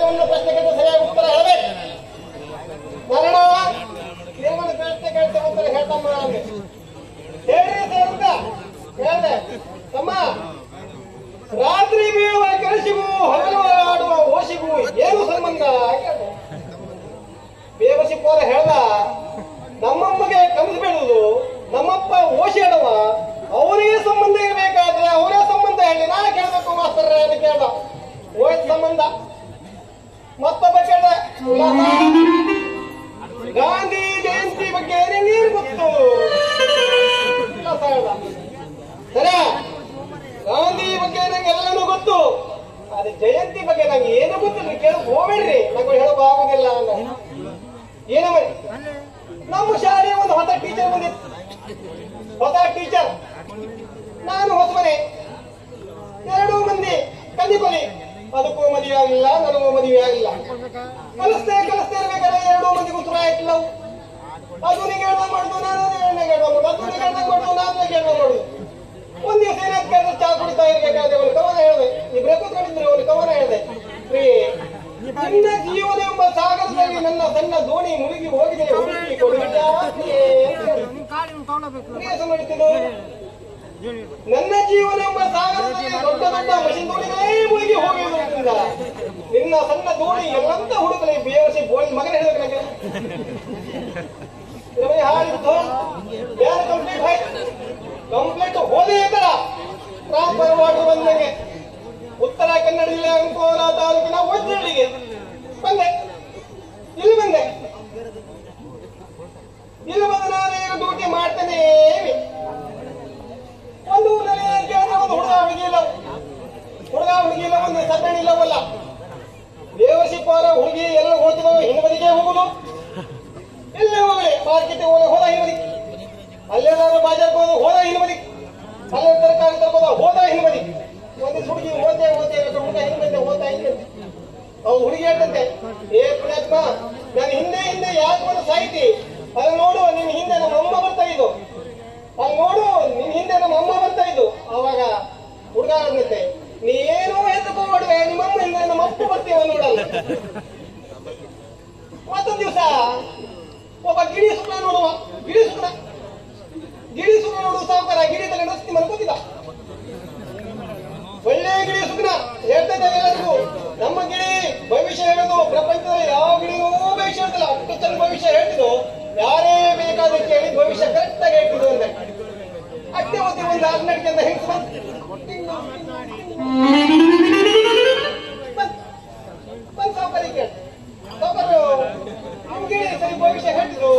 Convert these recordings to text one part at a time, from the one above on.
ಒಂದು ಪ್ರಶ್ನೆಗೆ ಸರಿಯಾಗಿ ಉತ್ತರ ಹೇಳಬೇಕು. ಮರಣ ನಿಮ್ಮನ್ನು ಪ್ರಶ್ನೆ ಕೇಳ್ತೆ ಉತ್ತರ ಹೇಳ್ತಮ್ಮ ಹೇಳ್ರಿ ಅಂತ ಹೇಳ್ದೆ. ತಮ್ಮ ರಾತ್ರಿ ಬೀಳುವ ಕೆಲಸಿಗೂ ಹಗಲು ಆಡುವ ಓಶಿಗೂ ಏನು ಸಂಬಂಧ? ಬೇವಸಿ ಪೋರ ಹೇಳ್ದ, ನಮ್ಮಮ್ಮಗೆ ಕನಸು ಬೀಳುವುದು, ನಮ್ಮಪ್ಪ ಓಶಿ ಆಡುವ, ಅವರಿಗೆ ಸಂಬಂಧ ಇರಬೇಕಾದ್ರೆ ಅವರೇ ಸಂಬಂಧ ಹೇಳಿ ನಾ ಕೇಳ್ಬೇಕು ಮಾಸ್ತರ ಅಂತ ಕೇಳ್ದ. ಹೋಯ್ತು ಸಂಬಂಧ. ಮತ್ತೊಬ್ಬ ಕೇಳ್ದ, ಗಾಂಧಿ ಜಯಂತಿ ಬಗ್ಗೆ ನೀರು ಗೊತ್ತು ಸರಿ, ಗಾಂಧಿ ಬಗ್ಗೆ ನಂಗೆ ಎಲ್ಲನೂ ಗೊತ್ತು, ಅದೇ ಜಯಂತಿ ಬಗ್ಗೆ ನಂಗೆ ಏನು ಗೊತ್ತಿಲ್ಲ, ಕೇಳಕ್ ಹೋಗ್ಬೇಡ್ರಿ, ನಂಗೆ ಹೇಳಕ್ ಆಗುದಿಲ್ಲ ಅಂದ. ಏನ ಮಾಡಿ ನಮ್ಮ ಶಾಲೆಯ ಒಂದು ಹೊಸ ಟೀಚರ್ ಬಂದಿತ್ತು, ಹೊಸ ಟೀಚರ್. ನಾನು ಹೊಸಮನೆ, 2 ಮಂದಿ ಕಂದಿಕೊಲಿ, ಅದಕ್ಕೂ ಮದುವೆ ಆಗಿಲ್ಲ, ನನಗೂ ಮದುವೆ ಆಗಿಲ್ಲ. ಕಲಿಸ್ತೇ ಇರ್ಬೇಕಾದ್ರೆ 2 ಮಂದಿ ಉತ್ತರ ಆಯ್ತಿಲ್ಲ. ಅದು ನೀ ಹೇಳ್ದಂಗ ಮಾಡುದು, ನಾನು ಹೇಳ್ದಂಗ ಮಾಡುದು, ಅದು ನೀ ಹೇಳ್ದಂಗ ಮಾಡುದು, ನಾನು ಹೇಳ್ದಂಗ ಮಾಡುದು. ಒಂದ್ ದಿವಸ ಏನಾಗ್ತದೆ, ಚಾ ಕುಡಿತಾ ಇರ್ಬೇಕಾದ್ರೆ ಒಂದು ಕವನ ಹೇಳಿದೆ, ಇಬ್ಬರೇ ಕೂತ್ಕೊಂಡಿದ್ರೆ ಒಂದು ಕವನ ಹೇಳಿದೆ. ನನ್ನ ಜೀವನ ಎಂಬ ಸಾಗರದಲ್ಲಿ ನನ್ನ ಸಣ್ಣ ದೋಣಿ ಮುಳುಗಿ ಹೋಗಿದೆ, ಹುಡುಕಿ ಕೊಡುತ್ತಾ ನನ್ನ ಜೀವನ ಎಂಬ ಸಾಗರದಲ್ಲಿ ದೊಡ್ಡ ದೊಡ್ಡ ಮಷಿನ್ ದೋಣಿಗಳೇ ಮುಳುಗಿ ಹೋಗಿರುವುದರಿಂದ ನಿನ್ನ ಸಣ್ಣ ದೋಣಿ ಎಲ್ಲಂತ ಹುಡುಕಲಿ ಬೇವಸಿ ಬೋಳಿ ಮಗನ ಹೇಳಿದ್ರೆ ಹಾಡಿದ್ದು ಯಾರು ಕಂಪ್ಲೀಟ್ ಆಯ್ತು. ಕಂಪ್ಲೀಟ್ ಹೋದೇ ತರ ಟ್ರಾನ್ಸ್ಫರ್ ವಾಟರ್ ಬಂದಂಗೆ ಉತ್ತರ ಕನ್ನಡ ಜಿಲ್ಲೆ ಅಂಕೋಲಾ ತಾಲೂಕಿನ ಒಜ್ಜಳ್ಳಿಗೆ ಬಂದೆ. ಇಲ್ಲಿ ಬಂದೆ, ಇಲ್ಲಿ ಬಂದು ನಾನೀಗ ಡ್ಯೂಟಿ ಮಾಡ್ತೇನೆ. ಒಂದು ಊರಲ್ಲಿ ಕೇಳಿದ್ರೆ ಒಂದು ಹುಡುಗ ಹುಡುಗಿ ಇಲ್ಲ, ಒಂದು ಸಗಣಿ ಇಲ್ಲವಲ್ಲ. ದೇವಸಿ ಪಾರ ಹುಡುಗಿ ಎಲ್ಲ ಹೋಗ್ತಿದೋ ಹಿಂಬದಿಗೆ ಹೋಗುದು, ಎಲ್ಲೇ ಹೋಗಲಿ ಮಾರ್ಕೆಟ್ ಹೋದ ಹಿಂಬದಿ, ಅಲ್ಲೇನಾದ್ರು ಬಾಜಾರ್ಗೆ ಹೋದ ಹಿಂಬದಿ, ಅಲ್ಲೇ ತರಕಾರಿ ತರ್ಬೋದ ಹೋದ ಹಿಂಬದಿ. ಒಂದು ಹುಡುಗಿ ಓದ್ತಾ ಹುಡುಗ ಹಿಂದೆ ಓದ್ತಾ ಹಿಂದೆ. ಅವ್ನು ಹುಡುಗಿ ಹೇಳ್ತಂತೆ, ಏ ಪುಣ್ಯಾತ್ಮ, ನಾನು ಹಿಂದೆ ಯಾಕೆ ಒಂದು ಸಾಹಿತಿ, ಅಲ್ಲಿ ನೋಡು ನಿನ್ ಹಿಂದೆ ನಮ್ಮ ಅಮ್ಮ ಬರ್ತಾ ಇದ್ದು, ಅಲ್ಲಿ ನೋಡು ನಿನ್ ಹಿಂದೆ ನಮ್ಮ ಅಮ್ಮ ಬರ್ತಾ ಇದ್ದು. ಅವಾಗ ಹುಡುಗ ಅಂದಂತೆ, ನೀ ಏನೋ ಎದ್ದುಕೊಂಡ್ಬಿಡುವೆ, ನಿಮ್ಮಮ್ಮ ಹಿಂದೆ ನಮ್ಮ ಅಪ್ಪ ಬರ್ತೀವ ನೋಡಲ್ಲ. ಮತ್ತೊಂದು ದಿವಸ ಒಬ್ಬ ಗಿಡಿ ಸುಖ ನೋಡುವ, ಗಿಡಿ ಸುಖ ನೋಡುವ ಸಾವುಕಾರ ಗಿಡಿ ತಗೊಂಡು ರಸ್ತೆ ಮೇಲೆ ಕೂತಿದ್ದ. ಒಳ್ಳೆ ಗಿಡಿ ಸುಖನ ಹೇಳ್ತಾ ಇದ್ದ ಎಲ್ಲರಿಗೂ, ನಮ್ಮ ಗಿಡಿ ಭವಿಷ್ಯ ಹೇಳುದು ಪ್ರಪಂಚದ ಯಾವ ಗಿಡಿಯೂ ಭವಿಷ್ಯ ಹೇಳ್ತಿಲ್ಲ, ಅಷ್ಟು ಚೆನ್ನ ಭವಿಷ್ಯ ಹೇಳ್ತಿದ್ದು, ಯಾರೇ ಬೇಕಾದ ಕೇಳಿ ಭವಿಷ್ಯ ಕರೆಕ್ಟ್ ಆಗಿ ಹೇಳ್ತಿದ್ದು ಅಂತ. ಅಟ್ಟೆ ಒತ್ತಿ ಒಂದು 6 ನಡಿಕೆ ಅಂತ ಹೆಂಗ್ ಬಂದ್ ಸಾವುಕಾರಿ ಕೇಳಿ, ಸಾವುಕಾರು ನಿಮ್ ಗಿಡಿ ಸರಿ ಭವಿಷ್ಯ ಹೇಳ್ತಿದ್ರು.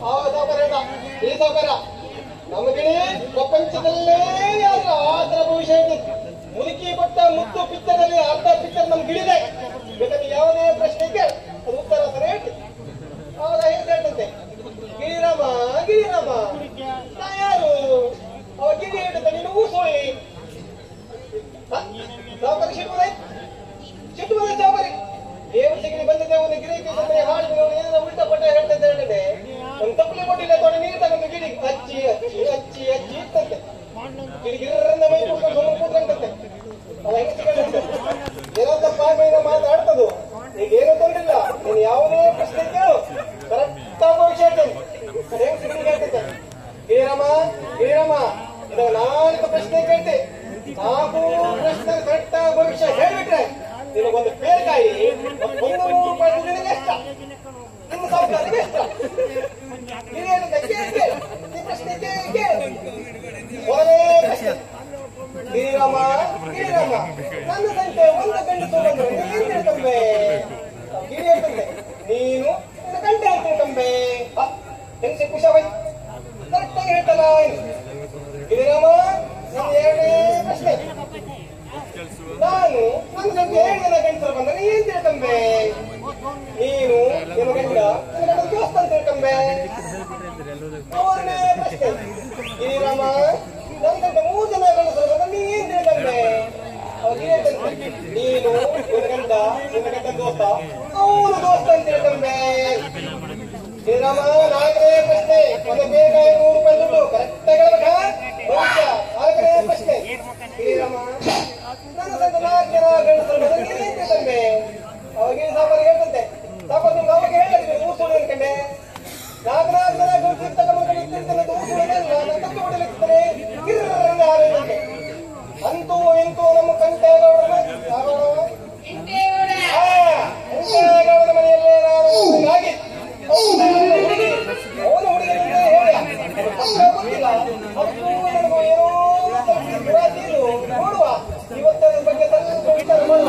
ಆ ಸಾವುಕಾರ ಹೇಳ್ದ, ಈ ಸಾವುಕಾರ ನಮ್ಮ ಗಿಡಿ ಪ್ರಪಂಚದಲ್ಲೇ ಯಾರು ಆ ತರ ಭವಿಷ್ಯ ಹೇಳ್ತಿದ್ರು. ಮುದುಕಿ ಕೊಟ್ಟ ಮುತ್ತು ಪಿಕ್ಚರ್ ಅರ್ಧ ಪಿಕ್ಚರ್ ನಮ್ ಗಿಡಿದೆ, ಬೇಕಾದ್ರೆ ಯಾವುದೇ ಪ್ರಶ್ನೆ ಕೇಳಿ ಅದು ಉತ್ತರ ಸರಿ ಹೇಳ್ತಿ. ಅವಾಗ ಹೇಳ್ತಂತೆ, ಗಿರಿರಾಮ ನಾ ಯಾರು? ಅವ ಗಿರಿ ಹೇಳ್ತಂತೆ, ನೀನು ಊಸೋಳಿ. ಸಾವುಕಾರಿ ಸಿಟ್ಟು ಬಂದ ಸಾವುಕಾರಿ ದೇವಸಿಗಿರಿ ಬಂದಿದ್ದೆ, ಒಂದು ಗಿರಿ ಹಾಡಿದ್ರು, ಏನಾದ್ರು ಉಲ್ಟಾ ಪಟ್ಟ ಹೇಳ್ತಂತೆ ಹೇಳಿದೆ. ಒಂದು ತಪ್ಪಲೆ ಕೊಟ್ಟಿಲ್ಲ ತೋಣ ನೀರು ತಗೊಂಡು ಗಿಡಿ ಹಚ್ಚಿ ಇತ್ತಂತೆ. ಗಿರಿಗಿರನ್ನ ಮೈ ಕೂತ್ಕೊಂಡು ಸುಮ್ಮನೆ ಕೂತ್ಕೊಂಡಂತೆ. ಅವ ಹೆಂಗ ಸಿಗಂತೆ, ಏನೋ ತಪ್ಪ ಮಾತಾಡ್ತದು, ಈಗ ಏನೂ ತೊಂದಿಲ್ಲ, ನೀನು ಯಾವುದೇ ಪ್ರಶ್ನೆ ಕೇಳು ಕರೆಕ್ಟ್ ಆಗೋ ವಿಷಯ ಹೇಳ್ತೇನೆ. ಹೆಂಗ್ ಸಿಗಿ ಹೇಳ್ತೈತೆ, ಗಿರಿರಾಮ ಇದಾಗ 4 ಪ್ರಶ್ನೆ ಕೇಳ್ತೆ, 4 ಪ್ರಶ್ನೆ ಕರೆಕ್ಟ್ ಆಗೋ ಭವಿಷ್ಯ ಹೇಳ್ಬಿಟ್ರೆ ನಿನಗೊಂದು ಪೇರ್ಕಾಯಿ 100 ರೂಪಾಯಿ ನಿನಗೆ ಎಷ್ಟ, ನಿಮ್ಮ ಸಾವುಕಾರಿಗೆ ಎಷ್ಟ? ಪ್ರಶ್ನೆ ಗಿರಿರಾಮ ನನ್ನ ಸಂಖ್ಯೆ 1 ಗಂಟೆ ತಗೊಂಡ್ರೆ ನೀನ್ ತಿಳ್ಕೊಂಬೆ. ಗಿರಿ ಹೇಳ್ತಂತೆ, ನೀನು ನಿನ್ನ ಗಂಟೆ ಅಂತ ತಿಳ್ಕೊಂಬೆ. ಹೆಂಗ್ ಖುಷಿಯಾಗೋಯ್ತು, ಕರೆಕ್ಟ್ ಆಗಿ ಹೇಳ್ತಲ್ಲ. ಗಿರಿರಾಮ ನನ್ನ 2ನೇ ಪ್ರಶ್ನೆ, ನಾನು ನನ್ನ ಸಂಖ್ಯೆ 7 ಜನ ಗಂಟೆ ಬಂದ್ರೆ ಏನ್ ತಿಳ್ಕೊಂಬೆ? ನೀನು ನಿಮ್ಮ ಗಂಡ ದೋಸ್ತ ಅಂತ ತಿಳ್ಕೊಂಬೆ. 3ನೇ ಪ್ರಶ್ನೆ, ಗಿರಿರಾಮ ನನ್ನ ಗಂಟೆ 3 ಜನ ಗಂಡಸರು ಬಂದ್ರೆ ನೀ ಏನ್ ತಿಳ್ಕೊಂಬೆ? ನೀನು ನಿನ್ನ ಗಂಡ ದೋಸ್ತ, ಅವನು ದೋಸ್ತ ಅಂತ ತಿಳ್ಕೊಂಬೆ. ಶ್ರೀರಾಮ 4ನೇ ಪ್ರಶ್ನೆ, ಒಂದು ಬೇಗ 100 ರೂಪಾಯಿ ದುಡ್ಡು ಕರೆಕ್ಟ್ ಆಗಿ ಹೇಳ್ಬೇಕಾ? ಭವಿಷ್ಯ 4ನೇ ಪ್ರಶ್ನೆ, ಶ್ರೀರಾಮ ನನ್ನ ಸಂತ 4 ಜನ ಗಂಡಸರು ಬಂದ್ರೆ ನೀ ಏನ್ ತಿಳ್ಕೊಂಬೆ? ಅಂತೂ ಎಂತೂ ನಮ್ಮ ಕಂಠೇಗೌಡರ ಮನೆಯಲ್ಲೇ ನಾನು ಹಾಗೆ ಅವನ ಹುಡುಗರಿಂದ ಹೇಳಿ ಗೊತ್ತಿಲ್ಲ ನನಗೂ ಏನೋ ನೋಡುವ ಇವತ್ತದ ಬಗ್ಗೆ ಸ್ವಲ್ಪ ವಿಚಾರ ಮಾಡುವ.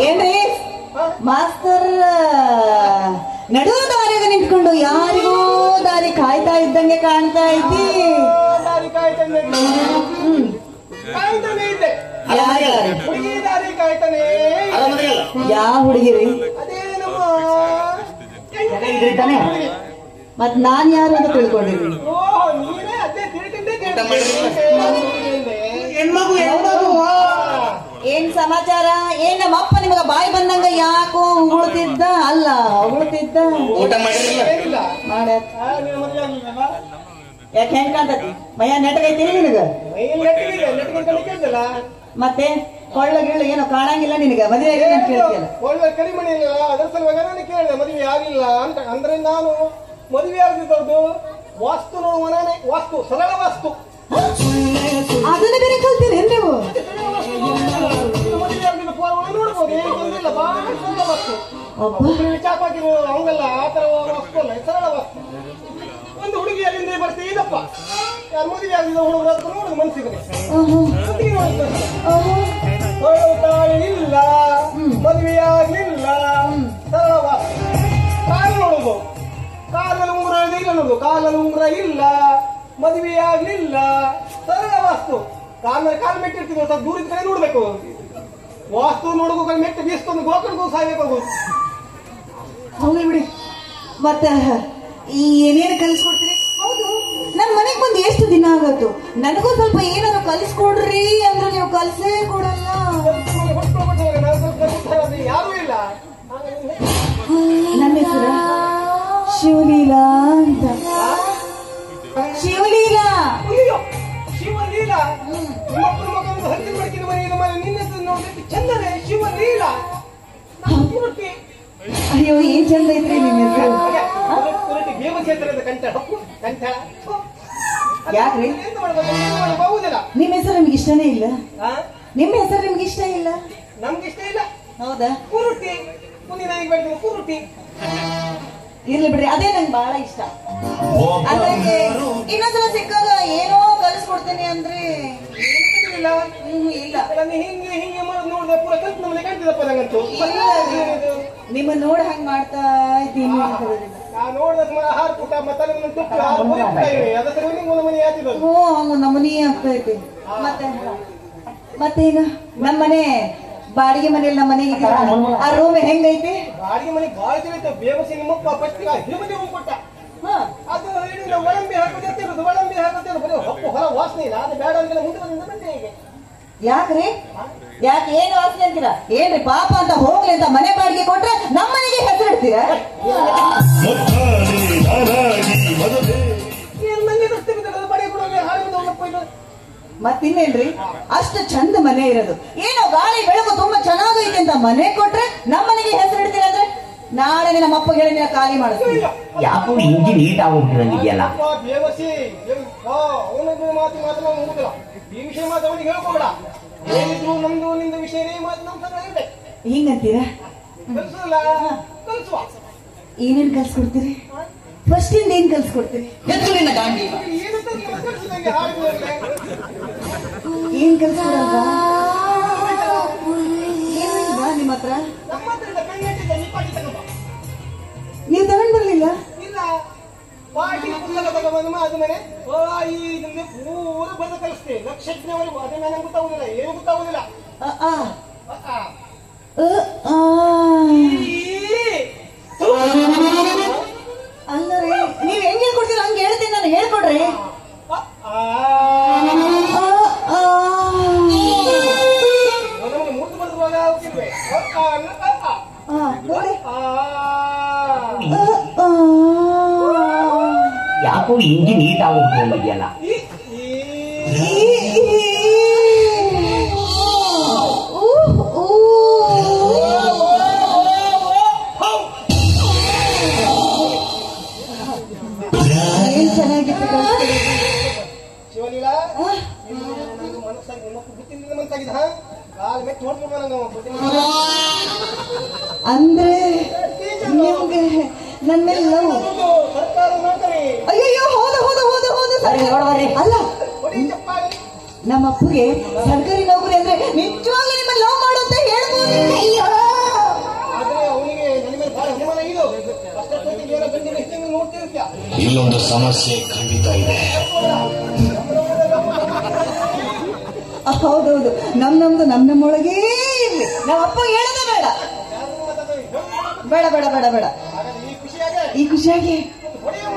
ಏನ್ರಿ ಮಾಸ್ತರ್ ನಡುವ ದಾರಿಯಾಗ ನಿಂತ್ಕೊಂಡು ಯಾರಿಗೋ ದಾರಿ ಕಾಯ್ತಾ ಇದ್ದಂಗೆ ಕಾಣ್ತಾ ಇದ್ದಿ. ದಾರಿ ಕಾಯ್ತಾನೆ ಇದ್ದೆ. ಹುಡುಗಿ ದಾರಿ ಕಾಯ್ತಾನೆ. ಯಾವ ಹುಡುಗಿರಿ? ಅದೇ ನಮ್ಮ ಮತ್ ನಾನ್ ಯಾರು ಅಂತ ತಿಳ್ಕೊಂಡಿರಿ? ನೀನೇ ಅದೇ ತಿಳ್ಕೊಂಡೆ. ಏನ್ ಸಮಾಚಾರ? ಏನ್ ನಮ್ಮ ಅಪ್ಪ ನಿಮಗ ಬಾಯಿ ಬಂದಂಗ ಯಾಕೋ ಉಗುಳ್ತಿದ್ದ? ಅಲ್ಲ ಉಗುಳ್ತಿದ್ದ ಮಾಡ ಯಾಕೆ ಹೆಂಗ್ ಕಾಣ್ತತಿ? ಮೈಯ ನೆಟ್ಟಗೈತಿ ನಿನಗ? ಮತ್ತೆ ಕೊಳ್ಳ ಗಿಳ್ಳ ಏನೋ ಕಾಣಂಗಿಲ್ಲ ನಿನಗ? ಮದುವೆ ಕೇಳ್ತಿಯಲ್ಲ? ಒಳ್ಳೆ ಕರಿಮಣಿ ಇಲ್ಲ, ಅದ್ರ ಸಲುವಾಗಿ ನಾನು ಕೇಳಿದೆ ಮದುವೆ ಆಗಿಲ್ಲ ಅಂತ. ಅಂದ್ರೆ ನಾನು ಮದುವೆ ಆಗಿದ್ದವ್ರದ್ದು ವಾಸ್ತು ನೋಡುವನೇ ವಾಸ್ತು, ಸರಳ ವಾಸ್ತು. ಅದನ್ನ ಬೇರೆ ಕಲ್ತೀರಿ ನೀವು? ಮದುವೆ ಆಗಿದ್ದ ಪೂರ್ವ ನೋಡ್ಬೋದು, ಏನು ಬಂದಿಲ್ಲ. ಬಹಳ ಸರಳ ವಾಸ್ತು. ಚಾಪ್ ಹಾಕಿರೋ ಅವಂಗಲ್ಲ, ಆ ತರ ವಾಸ್ತು ಅಲ್ಲ, ಸರಳ ವಾಸ್ತು. ಒಂದು ಹುಡುಗಿ ಅಲ್ಲಿಂದ ಬರ್ತೀವಿ ಇದಪ್ಪ, ಯಾರು ಮದುವೆ ಆಗಿದ್ದ ಹುಡುಗರ ಹತ್ರ ನೋಡುದು ಮನ್ಸಿಗೆ ಇಲ್ಲ, ಮದುವೆಯಾಗಲಿಲ್ಲ, ಸರಳ ವಾಸ್ತು. ಕಾಲು ನೋಡುದು, ಕಾಲಲ್ಲಿ ಉಂಗುರ ಇಲ್ಲ ನೋಡುದು, ಕಾಲಲ್ಲಿ ಉಂಗುರ ಇಲ್ಲ, ಮದುವೆಯಾಗ್ಲಿಲ್ಲ, ಸರಳ ವಾಸ್ತು. ಕಾಲು ಮೆಟ್ಟಿರ್ತೀವಿ, ಸ್ವಲ್ಪ ದೂರದ ಕಡೆ ನೋಡ್ಬೇಕು. ವಾಸ್ತು ನೋಡುವ ಮೆಟ್ಟು ಬೀಸ್ಕೊಂಡು ಗೋಕರ್ಗೂ ಸಾಯ್ಬೇಕು. ಹೌದು ಬಿಡಿ. ಮತ್ತ ಈ ಏನೇನು ಕಲಿಸ್ಕೊಡ್ತೀರಿ? ಹೌದು, ನನ್ ಮನೆಗ್ ಬಂದು ಎಷ್ಟು ದಿನ ಆಗತ್ತು. ನನಗೂ ಸ್ವಲ್ಪ ಏನಾದ್ರು ಕಲಿಸ್ಕೊಡ್ರಿ ಅಂದ್ರೆ ನೀವು ಕಲ್ಸೇ ಕೊಡಲ್ಲ. ಯಾರು ಇಲ್ಲ. ನನ್ನ ಹೆಸರು ಶಿವಲೀಲಾ ಅಂತ. ಶಿವಲೀಲಾ? ಶಿವಲೀಲಾ ಹಂದಿ ಮಡಕಿನ ಮನೆ ನಿನ್ನ ನೋಡ್ಲಿಕ್ಕೆ ಚಂದನೆ. ಶಿವಲೀಲಾ ಅಯ್ಯೋ, ಏನ್ ಚಂದ ಐತ್ರಿ ನಿಮ್ಮ ಹೆಸರು. ದೇವಕ್ಷೇತ್ರದ ಕಂಠ ಕಂಠ. ಯಾಕ್ರಿ ಬಹುದಿಲ್ಲ. ನಿಮ್ಮ ಹೆಸರು ನಿಮ್ಗೆ ಇಷ್ಟನೇ ಇಲ್ಲ? ನಿಮ್ಮ ಹೆಸರು ನಿಮ್ಗೆ ಇಷ್ಟ ಇಲ್ಲ? ನಮ್ಗೆ ಇಷ್ಟ ಇಲ್ಲ. ಹೌದಾ? ಕುರುಟಿ ಮುಂದಿನ ಬೆಳೆದ ಕುರುಟಿ ಇರ್ಲಿ ಬಿಡ್ರಿ, ಅದೇ ನಂಗೆ ಬಹಳ ಇಷ್ಟ. ಅದ್ರಾಗೆ ಇನ್ನೊಂದ್ಸಲ ಸಿಕ್ಕಾಗ ಏನೋ ಕಲಿಸ್ಕೊಡ್ತೇನೆ ಅಂದ್ರೆ ಇಲ್ಲ. ಇಲ್ಲ, ಹಿಂಗೆ ಹಿಂಗೆ ನೋಡಿದೆ ಪೂರ ಕಲ್ತು ನಮ್ಮನೆ ಕಾಣ್ತಿದಪ್ಪ ನಂಗಂತೂ. ನಿಮ್ಮ ನೋಡ್ ಹಂಗ್ ಮಾಡ್ತಾ ಇದ್ದೀನಿ. ನೋಡಿದ ಹಾರ್ ಪುಟ ಮತ್ತೆ ಮನೆ ಹಾಕಿದ್ರು. ಓ, ಹಂಗ ನಮ್ಮನಿ ಆಗ್ತಾ ಐತಿ. ಮತ್ತೇನ ನಮ್ಮನೆ ಬಾಡಿಗೆ ಮನೆಯಲ್ಲಿ ನಮ್ಮ ಮನೆಗೆ ಆ ರೂಮ್ ಹೆಂಗೈತಿ? ಬಾಡಿಗೆ ಮನೆ ಬಾಳ ತಿಳಿತು. ಬೇಬಸಿ ನಿಮ್ಮಪ್ಪ ಪಟ್ಟಿಗೆ ಹಿಮದಿ ಕೊಟ್ಟ. ಅದು ಹಿಡಿದು ಒಳಂಬಿ ಹಾಕೋದಿರೋದು, ಒಳಂಬಿ ಹಾಕೋದಿರೋದು ಬರೀ ಹೊಪ್ಪು ಹೊರ ವಾಸನೆ ಇಲ್ಲ. ಅದು ಬೇಡ ಅಂತ ಮುಂದೆ ಬಂದೆ ಹೀಗೆ. ಯಾಕ್ರಿ? ಯಾಕೆ ಏನು ವಾಸನೆ ಅಂತೀರಾ? ಏನ್ರಿ ಪಾಪ ಅಂತ ಹೋಗ್ಲಿ ಅಂತ ಮನೆ ಬಾಡಿಗೆ ಕೊಟ್ರೆ ನಮ್ಮ ಮನೆಗೆ ಹೆಸರು ಇಡ್ತೀರಾ? ಮತ್ತಿನ್ನೇನ್ರಿ, ಅಷ್ಟು ಚಂದ ಮನೆ ಇರೋದು. ಏನೋ ಗಾಳಿ ಬೆಳಕು ತುಂಬಾ ಚೆನ್ನಾಗೈತೆ ಅಂತ ಮನೆ ಕೊಟ್ರೆ ನಮ್ಮ ಮನೆಗೆ ಹೆಸರು ಇಡ್ತೀರ ಅಂದ್ರೆ ನಾಳೆ ನಮ್ಮ ಅಪ್ಪ ಹೇಳಿ ಖಾಲಿ ಮಾಡ್ತೀವಿ. ಯಾಕೋ ಹಿಂಗೆ ನೀಟ್ ಆಗೋಗ್ಬಿಟ್ಟಿದೆಯಲ್ಲ. ಮಾತು ಮಾತನಾಡುದಿಲ್ಲ. ಈ ವಿಷಯ ಮಾತು ಅವನಿಗೆ ಹೇಳ್ಕೊಬೇಡ. ಏನಿದ್ರು ನಮ್ದು ನಿಂದ ವಿಷಯನೇ ಮಾತು ನಮ್ಮ ಹಿಂಗಂತೀರಾ? ಕಲ್ಸಲ್ಲ ಕಲ್ಸುವ. ಏನೇನ್ ಕಲ್ಸ್ಕೊಡ್ತೀರಿ? ಫಸ್ಟ್ ಇಂದ ಏನ್ ಕಲ್ಸ್ಕೊಡ್ತೀರಿ? ಎತ್ತುವಿನ ಗಾಂಡಿ ಏನು ಕಲ್ಸಿದಂಗೆ ಹಾಡುವುದಲ್ಲೇ ಏನ್ ಕಲ್ಸ್ಕೊಡಲ್ವಾ? ಏನಿಲ್ವಾ ನಿಮ್ಮ ಹತ್ರ? ನಮ್ಮ ಹತ್ರ ಕಣ್ಣೆಟ್ಟಿದ್ದ ನಿಪ್ಪಾಟಿ ತಗೊಂಬ. ನೀವು ತಗೊಂಡ್ ಬರ್ಲಿಲ್ಲ? ಇಲ್ಲ ಪಾಟಿ ಪುಸ್ತಕ ತಗೊಂಬಂದು ಅದು ಮನೆ ಈ ಇದನ್ನ ಪೂರ ಬಂದು ಕಲಿಸ್ತೇವೆ ಲಕ್ಷಜ್ಞವರೆಗೂ. ಅದೇ ನನಗೆ ಗೊತ್ತಾಗುದಿಲ್ಲ, ಏನು ಗೊತ್ತಾಗುದಿಲ್ಲ. ಆ, ಆ. ಆ, ಆ. ಅಲ್ಲರೇ ನೀವ್ ಹೆಂಗ್ ಹೇಳ್ಕೊಡ್ತೀರ ಹಂಗ ಹೇಳ್ತೀನಿ ನಾನು, ಹೇಳ್ಕೊಡ್ರಿ. ನಮಗೆ ಮೂರ್ತಿ ಬರುವಾಗ ಹೋಗಿದ್ವಿ. ಯಾಕೋ ಹಿಂಗೆ ನೀಟ್ ಆಗೋಗ್ಬಿಟ್ಟಿದೆಯಲ್ಲ. ಏನ್ ಚೆನ್ನಾಗಿತ್ತು ಶಿವಲೀಲಾ ಮನಸ್ಸಾಗಿ ನಿಮ್ಮಕ್ಕೂ ಗೊತ್ತಿಲ್ಲ ಮನಸ್ಸಾಗಿದ್ದ ಕಾಲ ಮೆಚ್ಚಿ ನೋಡ್ಬಿಡ್ಬ ನಾವು. ಅಂದ್ರೆ ನಿಮ್ಗೆ ನನ್ ಮೇಲೆ ಲವ್? ಸರ್ಕಾರ ನೌಕರಿ. ಅಯ್ಯಯ್ಯೋ ಹೌದು ಹೌದು ಹೌದು ಹೌದು ಅಲ್ಲ, ನಮ್ಮ ಅಪ್ಪಗೆ ಸರ್ಕಾರಿ ನೌಕರಿ ಅಂದ್ರೆ ನಿಜವಾಗ್ಲೂ ನಿಮ್ಮ ಲವ್ ಮಾಡು ಅಂತ ಹೇಳ್ಬೋದು. ಆದ್ರೆ ಅವನಿಗೆ ನನ್ನ ಮೇಲೆ ಬಹಳ ಅನುಮಾನ ಇದು. ಅಷ್ಟೊತ್ತಿಗೆ ಏನೋ ಗಂಡಿನ ಹೆಚ್ಚಿನ ನೋಡ್ತಿರ್ತೀಯ. ಇಲ್ಲೊಂದು ಸಮಸ್ಯೆ ಖಂಡಿತ ಇದೆ. ಹೌದೌದು, ನಮ್ಮೊಳಗೇ ಇರ್ಲಿ. ನಮ್ಮ ಅಪ್ಪ ಹೇಳೋದೇ ಬೇಡ. ಬೇಡ ಬೇಡ ಬೇಡ ಬೇಡ. ಹಾಗಾದ್ರೆ ಈ ಖುಷಿಯಾಗೆ ಈ ಖುಷಿಯಾಗಿ ಹೊಡೆಯುವ